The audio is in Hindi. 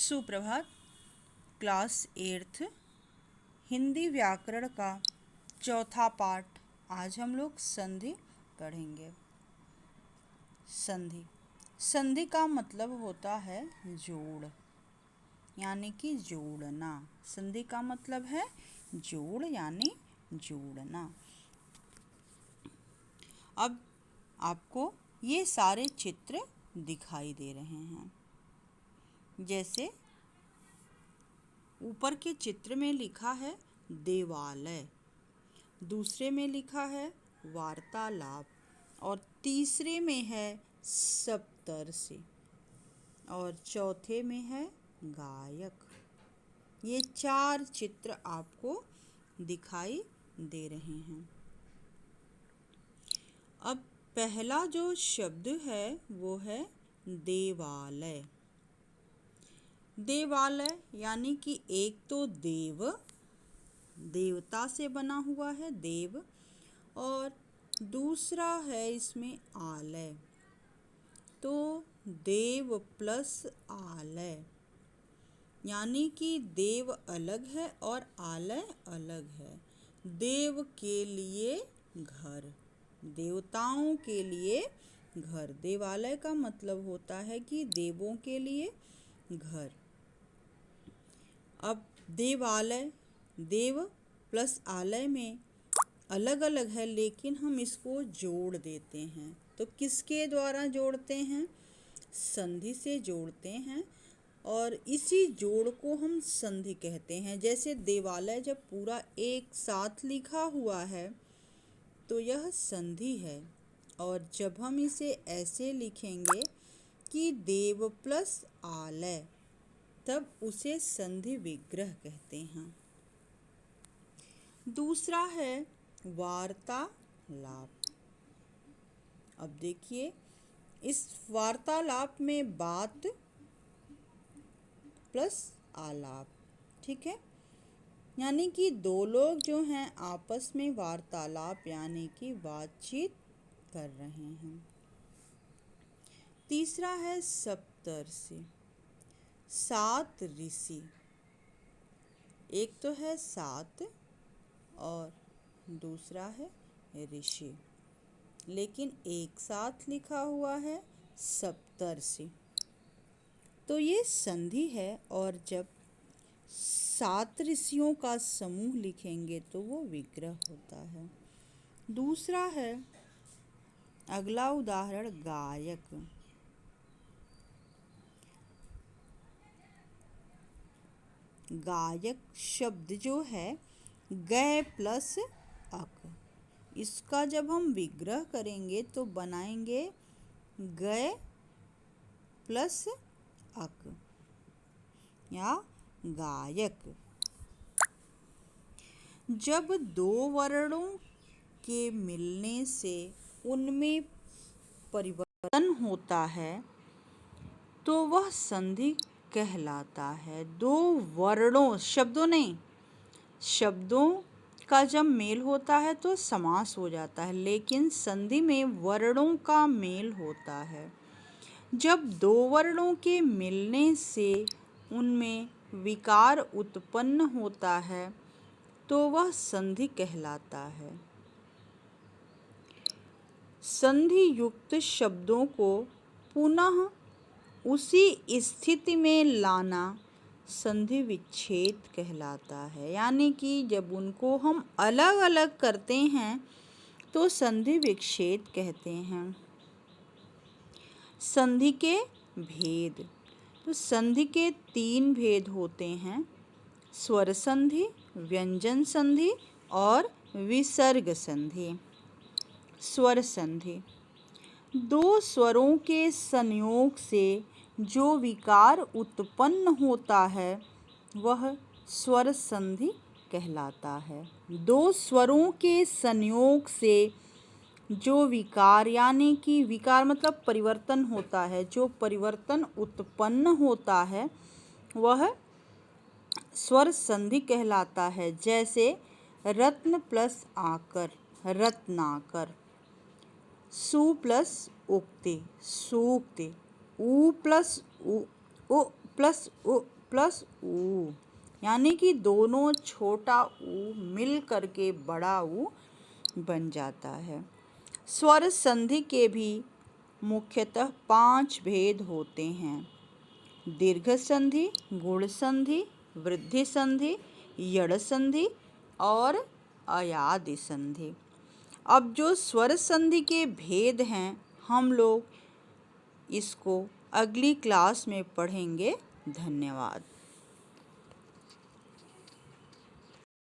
सुप्रभात। क्लास 8th हिंदी व्याकरण का चौथा पाठ आज हम लोग संधि पढ़ेंगे। संधि संधि का मतलब होता है जोड़, यानी कि जोड़ना। संधि का मतलब है जोड़ यानी जोड़ना। अब आपको ये सारे चित्र दिखाई दे रहे हैं। जैसे ऊपर के चित्र में लिखा है देवालय, दूसरे में लिखा है वार्तालाप और तीसरे में है सप्तर्षि और चौथे में है गायक। ये चार चित्र आपको दिखाई दे रहे हैं। अब पहला जो शब्द है वो है देवालय। देवालय यानी कि एक तो देव, देवता से बना हुआ है देव, और दूसरा है इसमें आलय। तो देव प्लस आलय यानी कि देव अलग है और आलय अलग है। देव के लिए घर, देवताओं के लिए घर। देवालय का मतलब होता है कि देवों के लिए घर। अब देवालय देव प्लस आलय में अलग अलग है, लेकिन हम इसको जोड़ देते हैं। तो किसके द्वारा जोड़ते हैं? संधि से जोड़ते हैं, और इसी जोड़ को हम संधि कहते हैं। जैसे देवालय जब पूरा एक साथ लिखा हुआ है तो यह संधि है, और जब हम इसे ऐसे लिखेंगे कि देव प्लस आलय, तब उसे संधि विग्रह कहते हैं। दूसरा है वार्तालाप। अब देखिए, इस वार्तालाप में बात प्लस आलाप, ठीक है, यानी कि दो लोग जो हैं आपस में वार्तालाप यानी कि बातचीत कर रहे हैं। तीसरा है सप्तर्षि, 7 ऋषि। एक तो है 7 और दूसरा है ऋषि, लेकिन एक साथ लिखा हुआ है सप्तर्षि। तो ये संधि है, और जब 7 ऋषियों का समूह लिखेंगे तो वो विग्रह होता है। दूसरा है, अगला उदाहरण गायक। गायक शब्द जो है गय प्लस अक, इसका जब हम विग्रह करेंगे तो बनाएंगे गय प्लस अक या गायक। जब दो वर्णों के मिलने से उनमें परिवर्तन होता है तो वह संधि कहलाता है। दो वर्णों, शब्दों नहीं, शब्दों का जब मेल होता है तो समास हो जाता है, लेकिन संधि में वर्णों का मेल होता है। जब दो वर्णों के मिलने से उनमें विकार उत्पन्न होता है तो वह संधि कहलाता है। संधि युक्त शब्दों को पुनः उसी स्थिति में लाना संधि विच्छेद कहलाता है। यानी कि जब उनको हम अलग अलग करते हैं तो संधि विच्छेद कहते हैं। संधि के भेद, तो संधि के 3 भेद होते हैं: स्वर संधि, व्यंजन संधि और विसर्ग संधि। स्वर संधि, दो स्वरों के संयोग से जो विकार उत्पन्न होता है वह स्वर संधि कहलाता है। दो स्वरों के संयोग से जो विकार, यानी कि विकार मतलब परिवर्तन होता है, जो परिवर्तन उत्पन्न होता है वह स्वर संधि कहलाता है। जैसे रत्न प्लस आकर, रत्नाकर। सु प्लस उक्ति, सूक्ति। उ प्लस उ प्लस उ प्लस ऊ, यानी कि दोनों छोटा ऊ मिल करके बड़ा ऊ बन जाता है। स्वर संधि के भी मुख्यतः 5 भेद होते हैं: दीर्घ संधि, गुण संधि, वृद्धि संधि, यड़ संधि और अयादि संधि। अब जो स्वर संधि के भेद हैं, हम लोग इसको अगली क्लास में पढ़ेंगे। धन्यवाद।